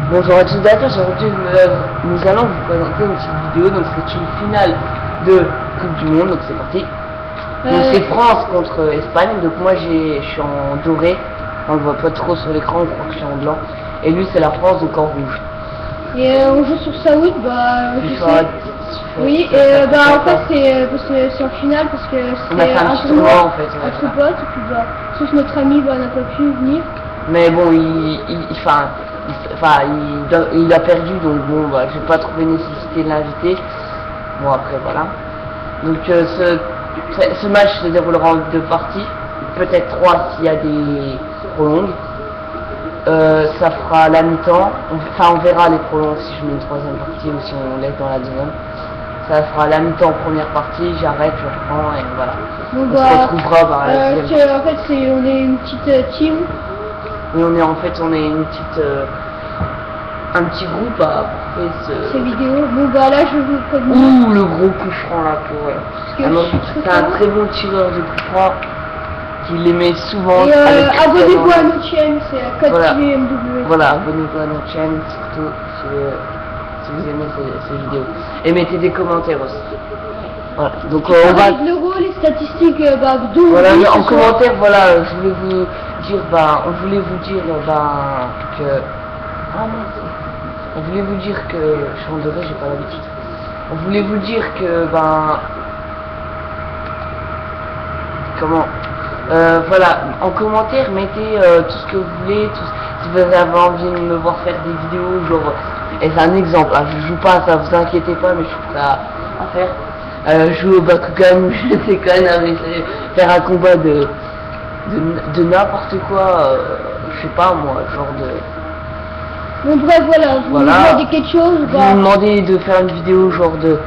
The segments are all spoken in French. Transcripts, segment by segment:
Bonjour à tous et à tous, aujourd'hui nous allons vous présenter une petite vidéo, donc c'est une finale de Coupe du Monde, donc c'est parti. Donc c'est France contre Espagne, donc moi je suis en doré, on le voit pas trop sur l'écran, on croit que je suis en blanc, et lui c'est la France donc en rouge. Et on joue sur Saoud, oui, en fait c'est en finale parce que c'est un tournoi en fait, entre potes, et puis sauf notre ami n'a pas pu venir. Mais bon, il a perdu, donc bon, j'ai pas trouvé nécessité de l'inviter. Bon, après, voilà. Donc, ce match se déroulera en 2 parties, peut-être 3 s'il y a des prolongues. Ça fera la mi-temps, on verra les prolongues si je mets une 3e partie ou si on laisse dans la 2e. Ça fera la mi-temps première partie, j'arrête, je reprends et voilà. Donc, on se retrouvera par la deuxième. En fait, on est une petite team. Oui, on est une petite, un petit groupe à faire ces vidéos. Bon là je vous préviens. Ouh, le gros coup franc là pour. C'est un très bon tireur de coup franc qui les met souvent. Et abonnez-vous à notre chaîne, c'est la 4MW. Voilà, abonnez-vous à notre chaîne surtout si vous aimez ces vidéos. Et mettez des commentaires aussi. Voilà, donc on va. L'euro, les statistiques, voilà, en commentaire, voilà, je voulais vous dire, on voulait vous dire, que. Ah mince. On voulait vous dire que. Je suis en doré, j'ai pas l'habitude. On voulait vous dire que, comment. Voilà, en commentaire, mettez tout ce que vous voulez, si vous avez envie de me voir faire des vidéos, genre. Et c'est un exemple, hein, je joue pas, ça vous inquiétez pas, mais je suis prêt à faire. Jouer au Bakugan ou je sais quoi, faire un combat de n'importe quoi, je sais pas moi, genre de. Bon bref voilà, vous demandez quelque chose. Vous me demandez de faire une vidéo genre de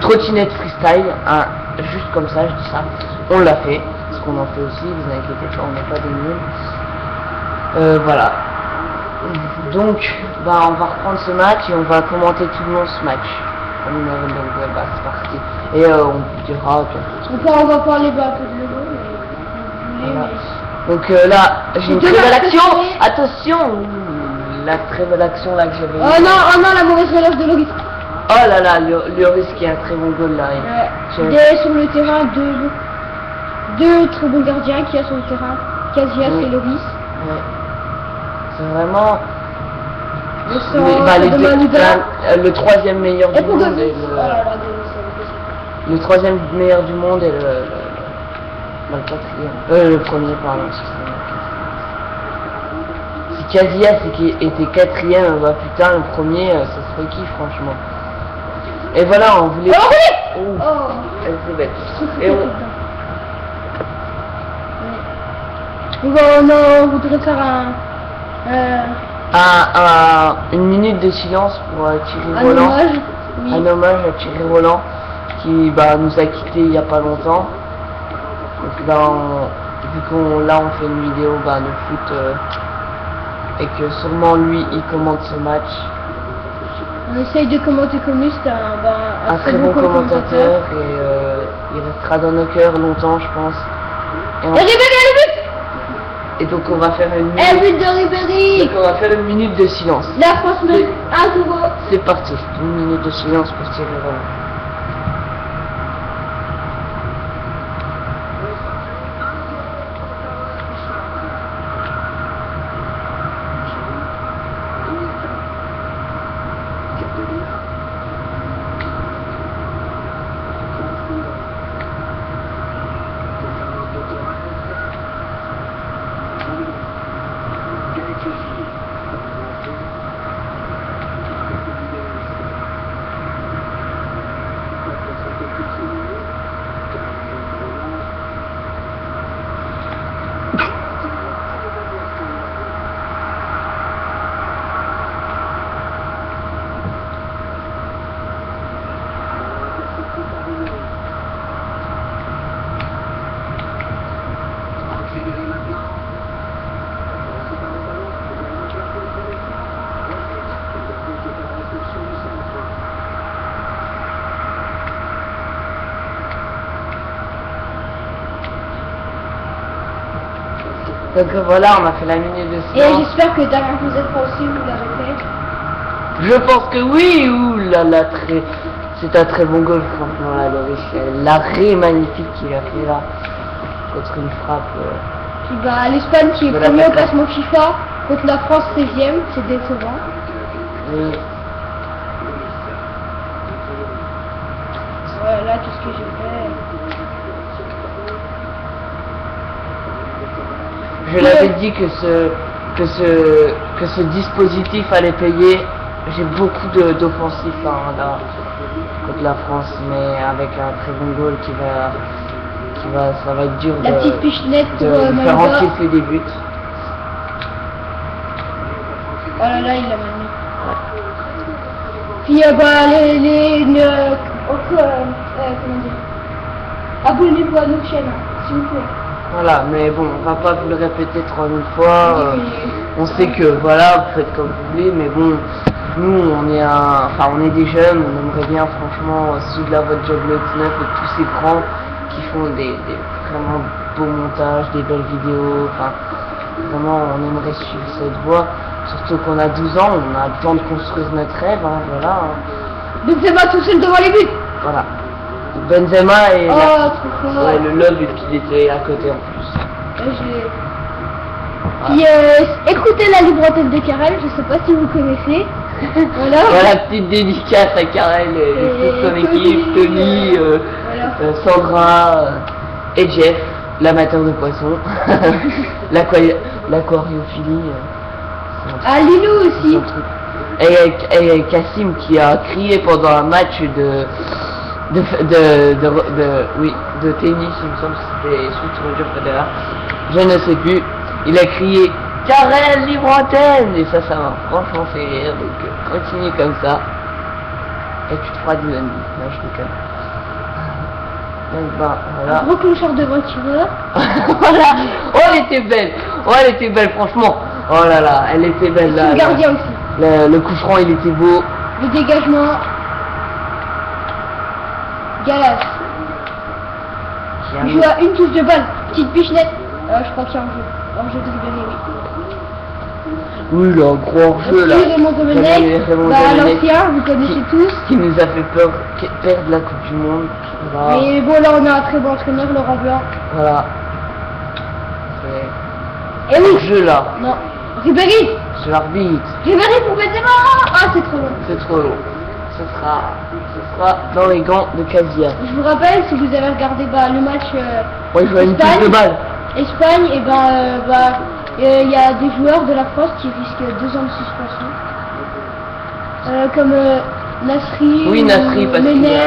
trottinette freestyle, hein, juste comme ça, je dis ça. On l'a fait, parce qu'on en fait aussi, vous inquiétez pas, on n'est pas des nuls. Voilà. Donc on va reprendre ce match et on va commenter tout le long ce match. Donc c'est parti. Et on dira on va parler un peu de l'euro, mais voilà. Donc là, j'ai une très belle action. Attention, la très belle action là que j'avais. Oh non, la mauvaise relance de Loris. Oh là là, Loris qui a un très bon goal là. Sur le terrain, deux très bons gardiens qu'il y a sur le terrain. Casillas et Loris. Ouais. C'est vraiment. Le 3e meilleur du monde et le 3e meilleur du monde et le 4e. Le premier, pardon. Si Casillas était 4e, putain, le premier, ça serait qui, franchement. Et voilà, on voulait. Elle est bête. Et on voudrait faire une minute de silence pour Thierry Roland. Un hommage à Thierry Roland qui nous a quittés il n'y a pas longtemps. Donc là, vu qu'on fait une vidéo de foot et que sûrement lui il commente ce match. On essaye de commenter comme lui, c'est un très bon commentateur et il restera dans nos cœurs longtemps, je pense. Et donc on va faire une minute de silence. La France met 1-0. C'est parti, une minute de silence pour Thierry Roland. Donc voilà, on a fait la minute de silence. Et j'espère que Damien vous êtes pas aussi, vous l'avez fait. Je pense que oui, ouh là là, c'est un très bon goal, franchement, là, Loris. L'arrêt magnifique qu'il a fait là, contre une frappe. Puis bah l'Espagne qui est De la premier au patate. classement FIFA contre la France 16e, c'est décevant. Oui. Voilà, qu'est-ce que j'ai fait? Je l'avais dit que ce dispositif allait payer. J'ai beaucoup d'offensifs hein, là, contre la France, mais avec un très bon goal ça va être dur La petite pichenette de pour faire Malouda. encaisser des buts. Oh là là, il l'a mal mis. Puis bah comment dire, abonnez-vous à notre chaîne, s'il vous plaît. Voilà, mais bon, on va pas vous le répéter 3000 fois. On sait que voilà, vous faites comme vous voulez, mais bon, nous on est des jeunes, on aimerait bien franchement suivre là votre job le 9 et tous ces grands qui font des vraiment beaux montages, des belles vidéos, enfin vraiment on aimerait suivre cette voie, surtout qu'on a 12 ans, on a le temps de construire notre rêve, hein, voilà. Hein. Benzema tout seul devant les buts. Voilà. Benzema et Oh, trop fort. ouais, le lob et puis il était à côté en plus. Là, Puis écoutez la libre antenne de Karel, je sais pas si vous connaissez. Voilà. Voilà, petite dédicace à Karel et toute son équipe, Tony, Voilà. Sandra et Jeff, l'amateur de poissons, l'aquariophilie. Ah, Lilou aussi. Et Cassim qui a crié pendant un match de tennis, il me semble que c'était sous Roger Federer, je ne sais plus, il a crié Karel libre antenne et ça m'a franchement fait rire, donc continue comme ça et tu te feras du lundi. Non, je déconne. Donc bah voilà. Un gros clochard de voitureur. Voilà. Oh elle était belle franchement. Oh là là, elle était belle là. Le gardien aussi. Le coup franc il était beau. Le dégagement. Galas. Il joue à une touche de balle. Petite pichenette. Je crois qu'il y a un jeu. Un jeu de dribblé, oui. Oui, le gros jeu là. Raymond Domenech, l'ancien, vous connaissez tous. Qui nous a fait perdre la Coupe du Monde. Voilà. Mais bon, là on a un très bon entraîneur, Laurent Blanc. Voilà. Et oui. Ce jeu là. Non. Ribéry. C'est l'arbitre. Ribéry pour Benzema. Ah, c'est trop long. C'est trop long. Ce sera dans les gants de Casia. Je vous rappelle, si vous avez regardé le match Ouais, je vois une touche de balle. Espagne, et il y a des joueurs de la France qui risquent 2 ans de suspension. Comme Nasri, Oui, Nasri, parce qu'il Menez,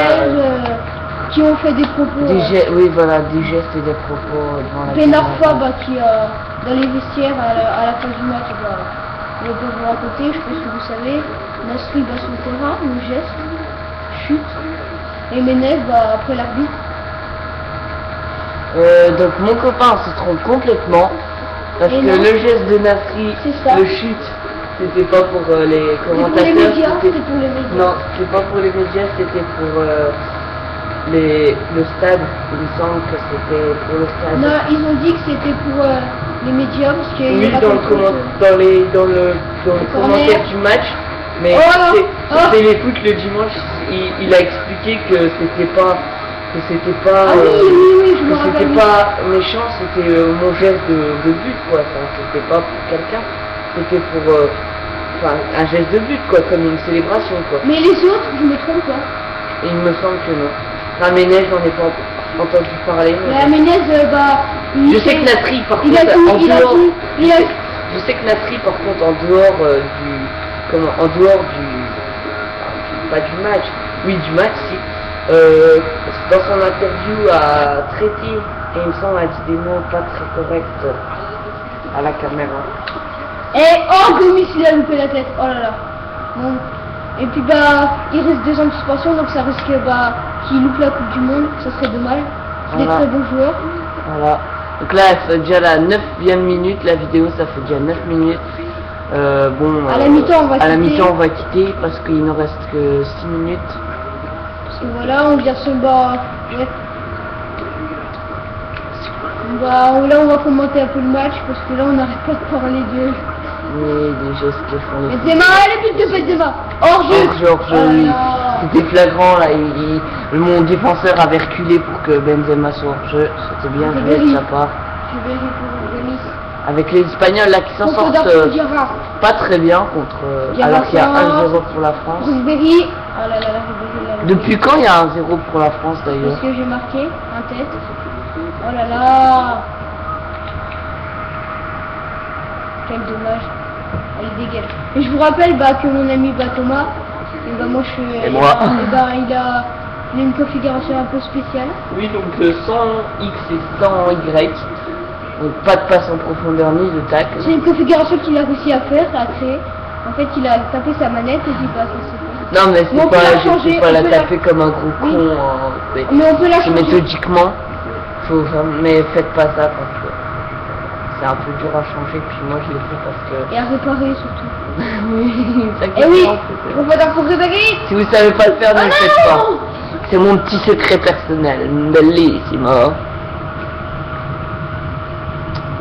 qui ont fait des propos. Oui, voilà, des gestes et des propos devant la Pénarfois, qui dans les vestiaires à la fin du match, on peut vous raconter, je pense que vous savez, Nasri va sur le terrain, le geste, chute, et Menez après l'arbitre. Donc mon copain se trompe complètement parce Et que non. le geste de Nasri, C'est ça. le chute, c'était pas pour les commentateurs. C'était pour les médias, c'était pour les médias. Non, c'était pas pour les médias, c'était pour le stade. Il me semble que c'était pour le stade. Non, ils ont dit que c'était pour les médias parce que Oui, dans le commentaire du match, mais c'était les foot le dimanche, il a expliqué que c'était pas Ah oui, je me que rappelle. c'était pas méchant, c'était mon geste de but quoi, enfin, c'était pas pour quelqu'un, c'était pour un geste de but quoi, comme une célébration quoi. Mais les autres, je me trompe pas. Et il me semble que non. Enfin, Menez, j'en ai pas entendu parler. La Menez, Je sais que Nasri, par contre, je sais que Nasri, par contre, en dehors pas du match, oui, du match, si, dans son interview a traité, et il me semble, a dit des mots pas très corrects à la caméra. Et Gomis, il a loupé la tête. Oh là là. Bon. Et puis il reste 2 ans de suspension, donc ça risque qu'il loupe la Coupe du Monde, ça serait dommage. C'est des très bons joueurs. Voilà. Donc là, elle fait déjà la 9e minute, la vidéo ça fait déjà 9 minutes. À la mi-temps, on va quitter parce qu'il ne reste que 6 minutes. Parce que voilà, on vient se battre. Ouais. Là, on va commenter un peu le match parce que là, on n'arrête pas de parler Oui, des gestes que font les Benzema, le but de Benzema. Hors-jeu. Hors-jeu, Oh oui. là. C'était flagrant là, mon défenseur avait reculé pour que Benzema soit hors-jeu. C'était bien joué de sa part. Je vais jouer pour Denis. Avec les Espagnols là qui s'en Contre sortent Darcy Diarra. pas très bien contre. Diarra Alors qu'il y a sans- 1-0 pour la France. Ribéry. Oh là là, Ribéry là. Depuis quand il y a 1-0 pour la France d'ailleurs? Parce que j'ai marqué en tête. Oh là là. Quel dommage. Allez, dégage. Et je vous rappelle que mon ami Thomas, et moi je suis. Et moi. Il a une configuration un peu spéciale. Oui, donc sans X et sans Y. Donc pas de passe en profondeur ni de tacle. C'est une configuration qu'il a réussi à faire, à créer. En fait, il a tapé sa manette et dit ça c'est fait. Non mais Mais on peut la je changer, peux pas on la peut la- taper comme un gros Oui. con. Mais on peut la c'est changer. méthodiquement. Mais faites pas ça parce que c'est un peu dur à changer. Puis moi je l'ai fait parce que. Et à réparer surtout. Oui, ça Et oui, c'est on va faire pour Ribéry. Si vous savez pas le faire, ne Oh le faites pas. non. C'est mon petit secret personnel. Bellissimo.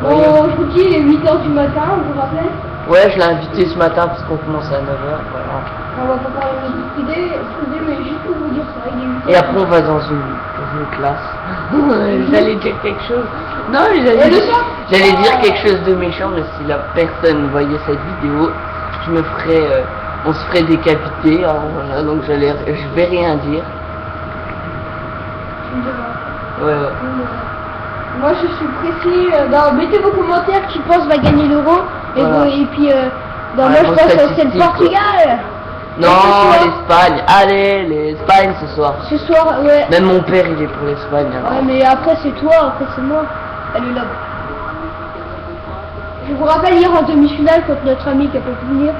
Bon, je vous dis, il est 8h du matin, vous vous rappelez? Ouais, je l'ai invité ce matin parce qu'on commence à 9h. Voilà. On va pas parler de notre idée, mais juste pour vous dire ça, il est 8h. Et après on va dans une classe. J'allais dire quelque chose. Non, Et j'allais le soir dire quelque chose de méchant, mais si la personne voyait cette vidéo, je me ferais, on se ferait décapiter. Alors voilà, donc je vais rien dire. Tu me diras. Ouais, ouais. Moi je suis précis, mettez vos commentaires qui pensent va gagner l'euro, et, Voilà. et puis Ouais, moi je vos pense que c'est le statistiques, Portugal. Non, Et ce soir- l'Espagne. Allez, l'Espagne ce soir. Ce soir, ouais. Même mon père il est pour l'Espagne. alors. Ouais, mais après c'est toi, après c'est moi. Elle est là. Je vous rappelle hier en demi-finale contre notre ami qui a pas pu venir,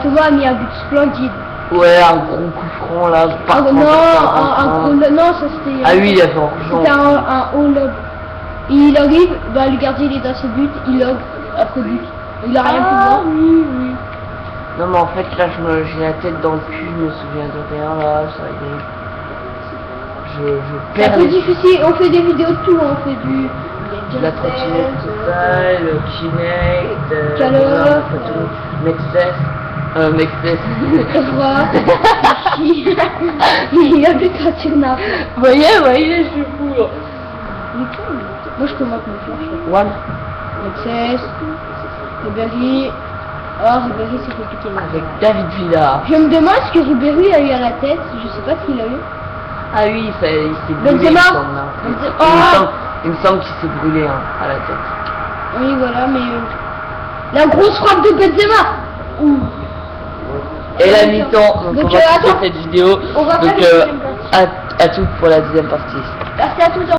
Thomas a mis un but splendide. Ouais, un gros coup franc là. Ah, par non, contre, non, ça c'était. Ah oui, il a fait hors-jeu. C'était un haut lob. Il arrive, le gardien il est dans ses buts, il lobe après but. Il a rien pu voir. Oui, oui. Non mais en fait là j'ai la tête dans le cul, je me souviens de rien là, ça y est. Je C'est un perds peu les... difficile, on fait des vidéos de tout, on fait du. de la trottinette totale, le Kinect, Calor, Mexes. Evra, Chi. Il a plus de trottinette. Voyez, je suis fou. Moi je commente mes flashs. One. Mexes, Ribéry. Ah, Ribéry c'est compliqué là. Avec David Villa. Je me demande ce que Ribéry a eu à la tête, je sais pas ce qu'il a eu. Ah oui, il s'est brûlé, il me Benzema. semble. Hein. Benzema. Il me Ah. semble- il me semble qu'il s'est brûlé hein, à la tête. Oui voilà, mais la grosse frappe de Benzema. Ouh. Et la mi-temps, donc Donc, on va quitter attends. cette vidéo. On va Donc faire la deuxième partie. à toutes pour la deuxième partie. Merci à tous.